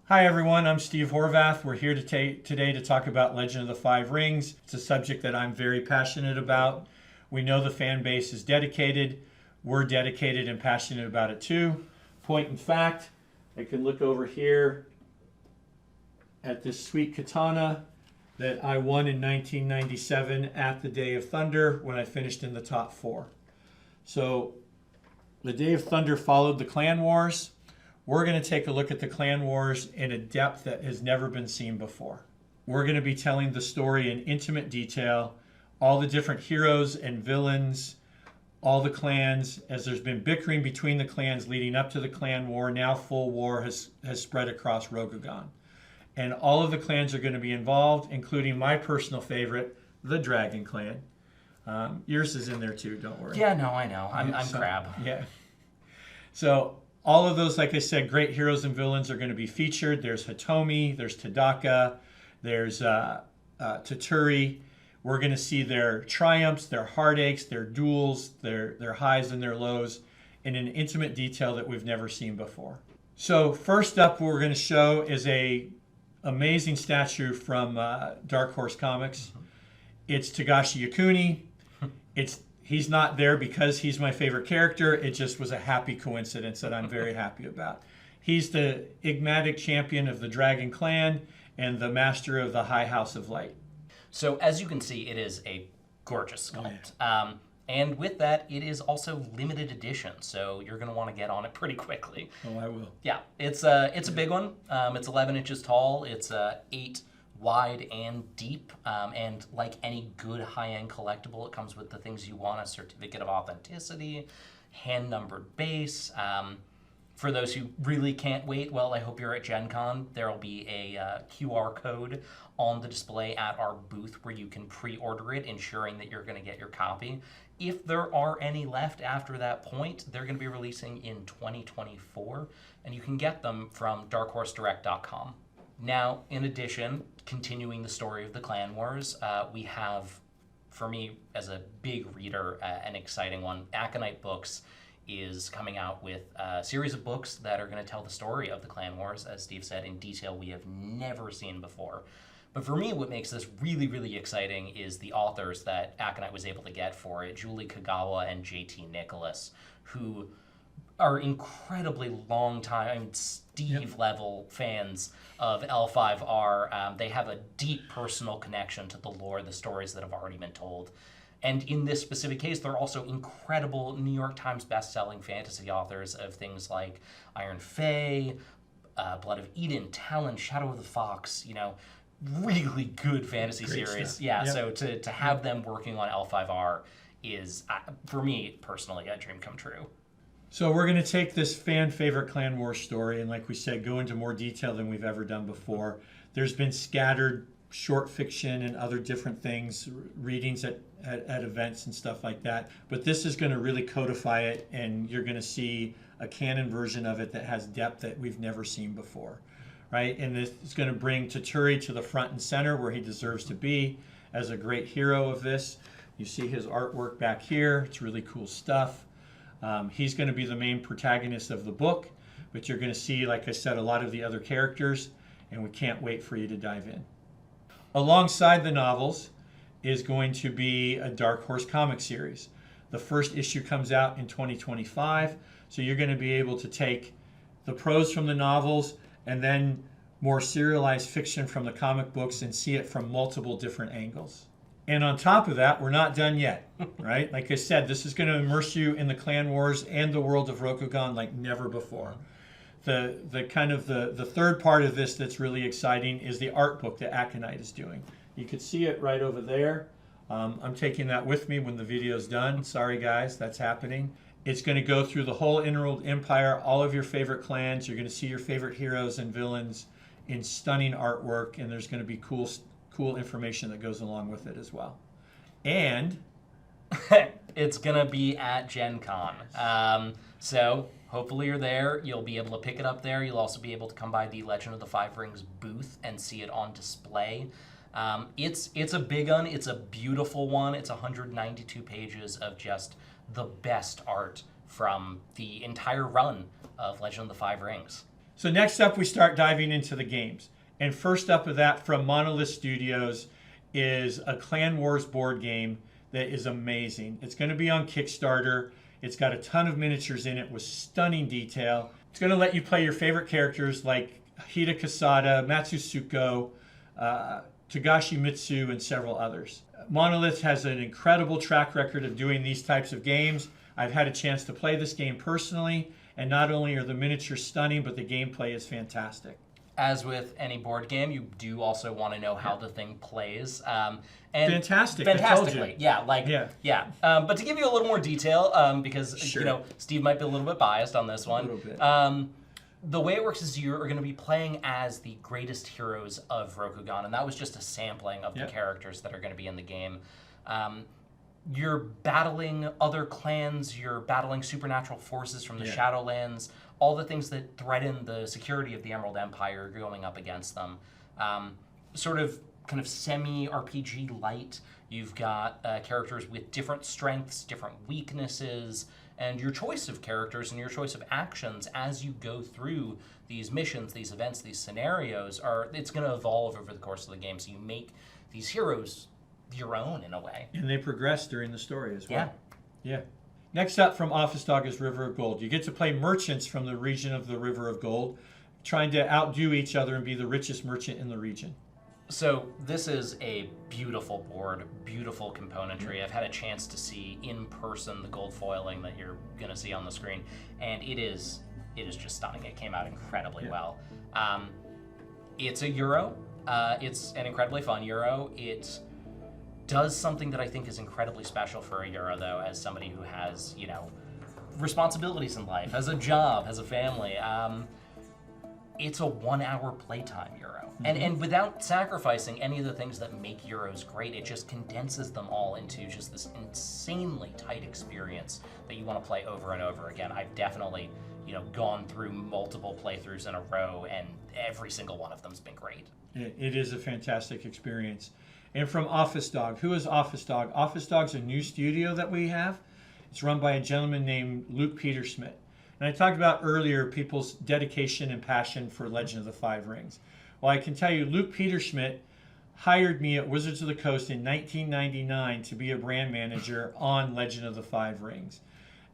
Hi everyone, I'm Steve Horvath. We're here today to talk about Legend of the Five Rings. It's a subject that I'm very passionate about. We know the fan base is dedicated. We're dedicated and passionate about it too. Point in fact, I can look over here at this sweet katana that I won in 1997 at the Day of Thunder when I finished in the top 4. So the Day of Thunder followed the Clan Wars. We're going to take a look at the Clan Wars in a depth that has never been seen before. We're going to be telling the story in intimate detail, all the different heroes and villains, all the clans, as there's been bickering between the clans leading up to the Clan War. Now full war has spread across Rokugan. And all of the clans are going to be involved, including my personal favorite, the Dragon Clan. Yours is in there too, don't worry. Yeah, no, I know. I'm Crab. Yeah. So all of those, like I said, great heroes and villains are going to be featured. There's Hitomi, there's Tadaka, there's Toturi. We're going to see their triumphs, their heartaches, their duels, their highs and their lows in an intimate detail that we've never seen before. So first up, what we're going to show is a amazing statue from Dark Horse Comics. It's Togashi Yakuni. He's not there because he's my favorite character. It just was a happy coincidence that I'm very happy about. He's the enigmatic champion of the Dragon Clan and the master of the High House of Light. So as you can see, it is a gorgeous sculpt. And with that, it is also limited edition, so you're going to want to get on it pretty quickly. Oh, I will. Yeah, it's a big one. It's 11 inches tall. It's 8 wide and deep, and like any good high-end collectible, it comes with the things you want: a certificate of authenticity, hand-numbered base. For those who really can't wait, well, I hope you're at Gen Con. There will be a QR code on the display at our booth where you can pre-order it, ensuring that you're going to get your copy. If there are any left after that point, they're going to be releasing in 2024, and you can get them from darkhorsedirect.com. Now, in addition, continuing the story of the Clan Wars, we have, for me, as a big reader, an exciting one. Aconite Books is coming out with a series of books that are going to tell the story of the Clan Wars, as Steve said, in detail we have never seen before. But for me, what makes this really, really exciting is the authors that Aconite was able to get for it, Julie Kagawa and JT Nicholas, who are incredibly long time Steve level fans of L5R. They have a deep personal connection to the lore, the stories that have already been told. And in this specific case, they're also incredible New York Times best-selling fantasy authors of things like Iron Fae, Blood of Eden, Talon, Shadow of the Fox, really good fantasy Great series. stuff. Yeah, Yep. so to have them working on L5R is, for me personally, a dream come true. So we're going to take this fan favorite Clan Wars story and, like we said, go into more detail than we've ever done before. There's been scattered short fiction and other different things, readings at events and stuff like that. But this is going to really codify it, and you're going to see a canon version of it that has depth that we've never seen before, right? And this is going to bring Toturi to the front and center where he deserves to be as a great hero of this. You see his artwork back here. It's really cool stuff. He's going to be the main protagonist of the book, but you're going to see, like I said, a lot of the other characters, and we can't wait for you to dive in. Alongside the novels is going to be a Dark Horse comic series. The first issue comes out in 2025, so you're going to be able to take the prose from the novels and then more serialized fiction from the comic books and see it from multiple different angles. And on top of that, we're not done yet, right? Like I said, this is going to immerse you in the Clan Wars and the world of Rokugan like never before. The third part of this that's really exciting is the art book that Aconite is doing. You could see it right over there. I'm taking that with me when the video's done. Sorry guys, that's happening. It's going to go through the whole Innerworld Empire, all of your favorite clans. You're going to see your favorite heroes and villains in stunning artwork, and there's going to be cool information that goes along with it as well. And it's gonna be at Gen Con. So hopefully you're there. You'll be able to pick it up there. You'll also be able to come by the Legend of the Five Rings booth and see it on display. It's a big one. It's a beautiful one. It's 192 pages of just the best art from the entire run of Legend of the Five Rings. So next up, we start diving into the games. And first up of that from Monolith Studios is a Clan Wars board game that is amazing. It's going to be on Kickstarter. It's got a ton of miniatures in it with stunning detail. It's going to let you play your favorite characters like Hida Kasada, Matsusuko, Togashi Mitsu, and several others. Monolith has an incredible track record of doing these types of games. I've had a chance to play this game personally, and not only are the miniatures stunning, but the gameplay is fantastic. As with any board game, you do also want to know how the thing plays. And Fantastic. I told fantastically, you. yeah. But to give you a little more detail, because Sure. Steve might be a little bit biased on this one. A little bit. The way it works is you're going to be playing as the greatest heroes of Rokugan, and that was just a sampling of the characters that are going to be in the game. You're battling other clans, you're battling supernatural forces from the Shadowlands, all the things that threaten the security of the Emerald Empire, you're going up against them. Sort of kind of semi-RPG light. You've got characters with different strengths, different weaknesses, and your choice of characters and your choice of actions as you go through these missions, these events, these scenarios, it's going to evolve over the course of the game. So you make these heroes your own in a way. And they progress during the story as well. Yeah. Next up from Office Dog is River of Gold. You get to play merchants from the region of the River of Gold, trying to outdo each other and be the richest merchant in the region. So this is a beautiful board, beautiful componentry. I've had a chance to see in person the gold foiling that you're going to see on the screen, and it is just stunning. It came out incredibly well. It's a Euro. It's an incredibly fun Euro. It does something that I think is incredibly special for a Euro, though, as somebody who has, responsibilities in life, has a job, has a family. It's a 1 hour playtime Euro. And without sacrificing any of the things that make Euros great, it just condenses them all into just this insanely tight experience that you want to play over and over again. I've definitely, gone through multiple playthroughs in a row, and every single one of them's been great. It is a fantastic experience. And from Office Dog, who is Office Dog? Office Dog's a new studio that we have. It's run by a gentleman named Luke Peterschmidt. And I talked about earlier people's dedication and passion for Legend of the Five Rings. Well, I can tell you, Luke Peterschmidt hired me at Wizards of the Coast in 1999 to be a brand manager on Legend of the Five Rings.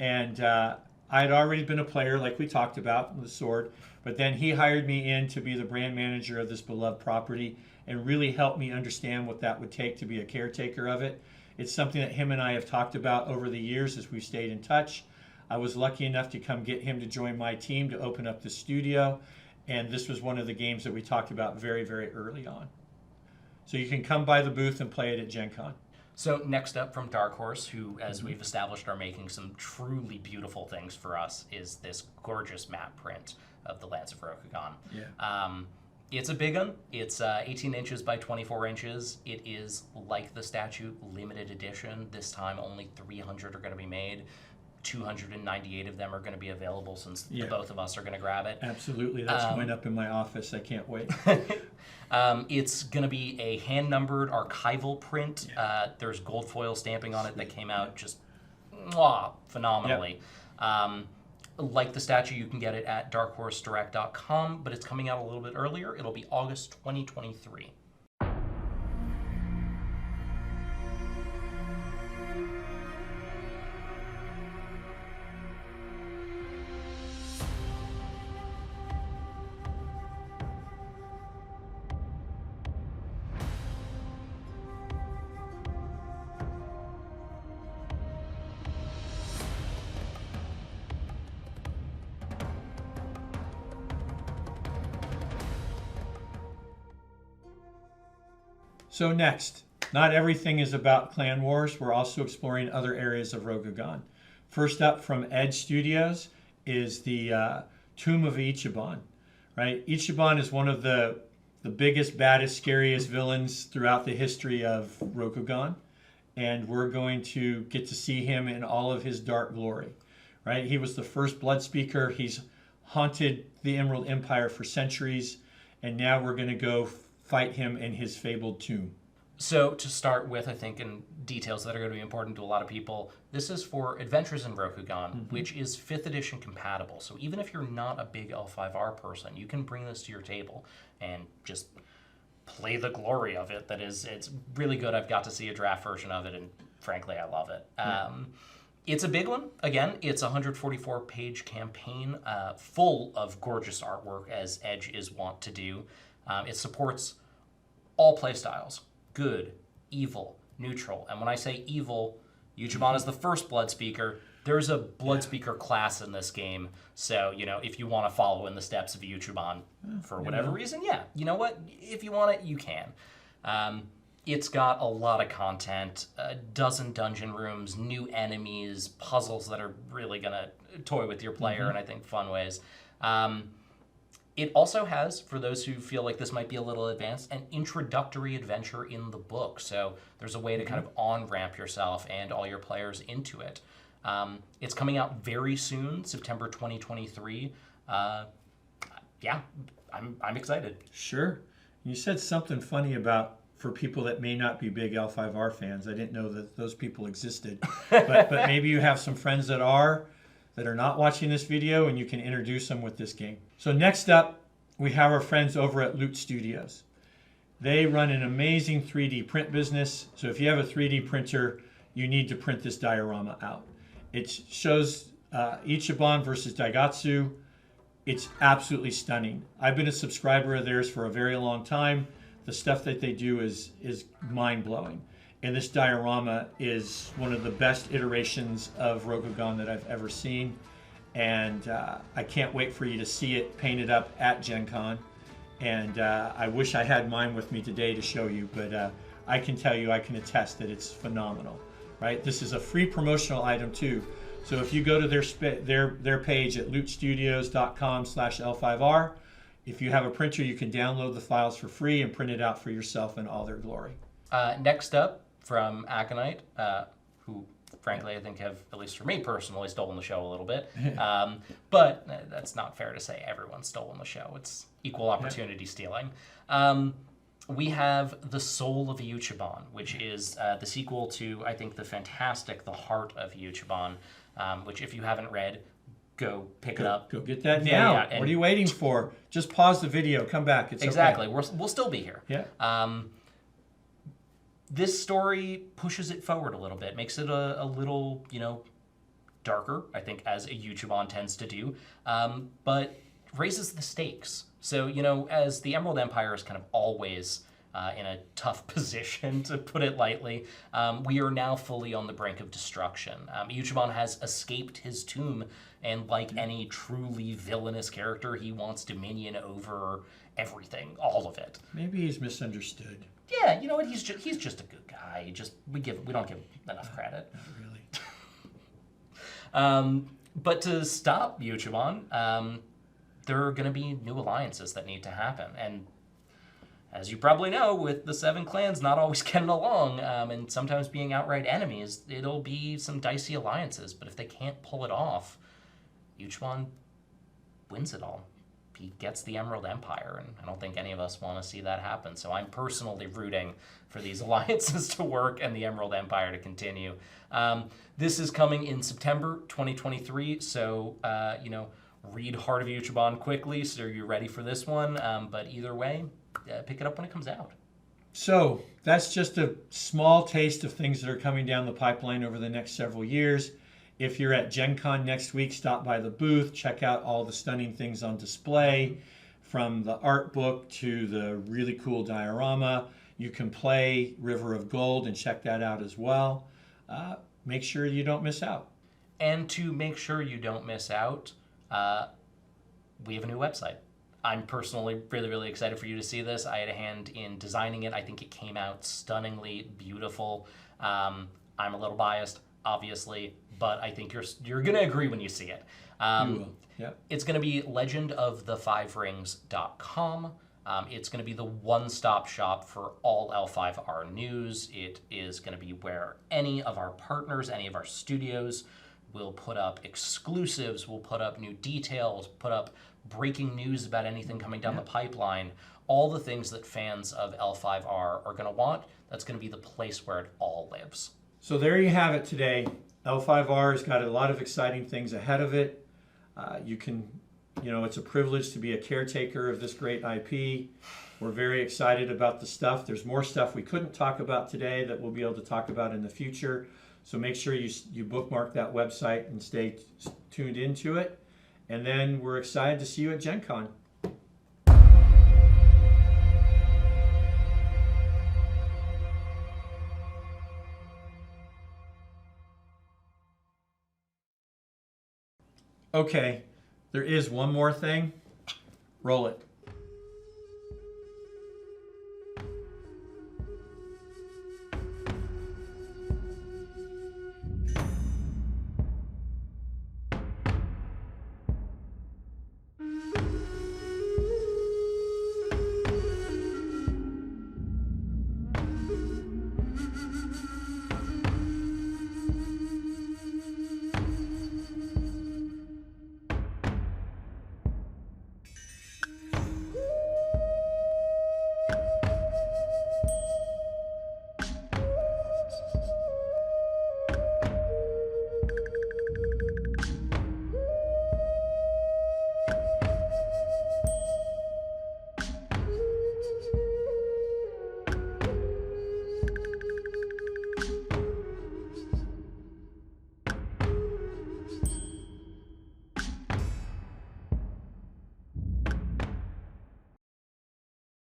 And I had already been a player, like we talked about, with the sword, but then he hired me in to be the brand manager of this beloved property and really helped me understand what that would take to be a caretaker of it. It's something that him and I have talked about over the years as we've stayed in touch. I was lucky enough to come get him to join my team to open up the studio, and this was one of the games that we talked about very, very early on. So you can come by the booth and play it at Gen Con. So next up from Dark Horse, who, as we've established, are making some truly beautiful things for us, is this gorgeous map print of the Lands of Rokugan. It's a big one. It's 18 inches by 24 inches. It is, like the statute, limited edition. This time only 300 are going to be made. 298 of them are going to be available since the both of us are going to grab it. Absolutely. That's going up in my office. I can't wait. It's going to be a hand-numbered archival print. There's gold foil stamping on it that came out just phenomenally. Like the statue, you can get it at darkhorsedirect.com, but it's coming out a little bit earlier. It'll be August 2023. So next, not everything is about Clan Wars. We're also exploring other areas of Rokugan. First up from Edge Studios is the Tomb of Ichiban. Right? Ichiban is one of the biggest, baddest, scariest villains throughout the history of Rokugan. And we're going to get to see him in all of his dark glory. Right? He was the first blood speaker. He's haunted the Emerald Empire for centuries. And now we're going to go fight him in his fabled tomb. So to start with, I think in details that are going to be important to a lot of people, this is for Adventures in Rokugan, which is 5th edition compatible. So even if you're not a big L5R person, you can bring this to your table and just play the glory of it. That is, it's really good. I've got to see a draft version of it, and frankly, I love it. It's a big one. Again, it's a 144-page campaign full of gorgeous artwork, as Edge is wont to do. It supports all playstyles. Good, evil, neutral. And when I say evil, Yuchiban is the first Blood Speaker. There's a Blood Speaker class in this game. So, if you want to follow in the steps of Yuchiban for whatever reason, you know what? If you want it, you can. It's got a lot of content, a dozen dungeon rooms, new enemies, puzzles that are really going to toy with your player in, I think, fun ways. It also has, for those who feel like this might be a little advanced, an introductory adventure in the book. So there's a way to kind of on-ramp yourself and all your players into it. It's coming out very soon, September 2023. I'm excited. Sure. You said something funny about for people that may not be big L5R fans. I didn't know that those people existed. but maybe you have some friends that are not watching this video, and you can introduce them with this game. So next up, we have our friends over at Loot Studios. They run an amazing 3D print business. So if you have a 3D printer, you need to print this diorama out. It shows Ichiban versus Daigatsu. It's absolutely stunning. I've been a subscriber of theirs for a very long time. The stuff that they do is mind-blowing. And this diorama is one of the best iterations of Rokugan that I've ever seen. And I can't wait for you to see it painted up at Gen Con. And I wish I had mine with me today to show you, but I can tell you, I can attest that it's phenomenal, right? This is a free promotional item too. So if you go to their page at lootstudios.com/L5R, if you have a printer, you can download the files for free and print it out for yourself in all their glory. Next up, from Aconite, who frankly I think have, at least for me personally, stolen the show a little bit. But that's not fair to say everyone's stolen the show. It's equal opportunity stealing. We have The Soul of Ichiban, which is the sequel to, I think, the fantastic The Heart of Ichiban, which if you haven't read, go pick it up. Go get that now. What are you waiting for? Just pause the video, come back. It's exactly. Okay. We'll still be here. Yeah. This story pushes it forward a little bit, makes it a little, darker, I think, as a Ichiban tends to do, but raises the stakes. So, as the Emerald Empire is kind of always in a tough position, to put it lightly, we are now fully on the brink of destruction. Ichiban has escaped his tomb, and like any truly villainous character, he wants dominion over everything, all of it. Maybe he's misunderstood. Yeah, you know what? He's just a good guy. We don't give him enough credit. Not really. But to stop Ichiban, there are going to be new alliances that need to happen. And as you probably know, with the 7 clans not always getting along, and sometimes being outright enemies, it'll be some dicey alliances. But if they can't pull it off, Ichiban wins it all. He gets the Emerald Empire, and I don't think any of us want to see that happen. So I'm personally rooting for these alliances to work and the Emerald Empire to continue. This is coming in September 2023, so, read Heart of Ichiban quickly so you're ready for this one. But either way, pick it up when it comes out. So that's just a small taste of things that are coming down the pipeline over the next several years. If you're at Gen Con next week, stop by the booth, check out all the stunning things on display, from the art book to the really cool diorama. You can play River of Gold and check that out as well. Make sure you don't miss out. And to make sure you don't miss out, we have a new website. I'm personally really, really excited for you to see this. I had a hand in designing it. I think it came out stunningly beautiful. I'm a little biased, obviously, but I think you're going to agree when you see it. You will. Yep. It's going to be legendofthefiverinks.com. It's going to be the one-stop shop for all L5R news. It is going to be where any of our partners, any of our studios will put up exclusives, will put up new details, put up breaking news about anything coming down the pipeline, all the things that fans of L5R are going to want. that's going to be the place where it all lives. So there you have it today. L5R has got a lot of exciting things ahead of it. It's a privilege to be a caretaker of this great IP. We're very excited about the stuff. There's more stuff we couldn't talk about today that we'll be able to talk about in the future. So make sure you bookmark that website and stay tuned into it. And then we're excited to see you at Gen Con. Okay, there is one more thing. Roll it.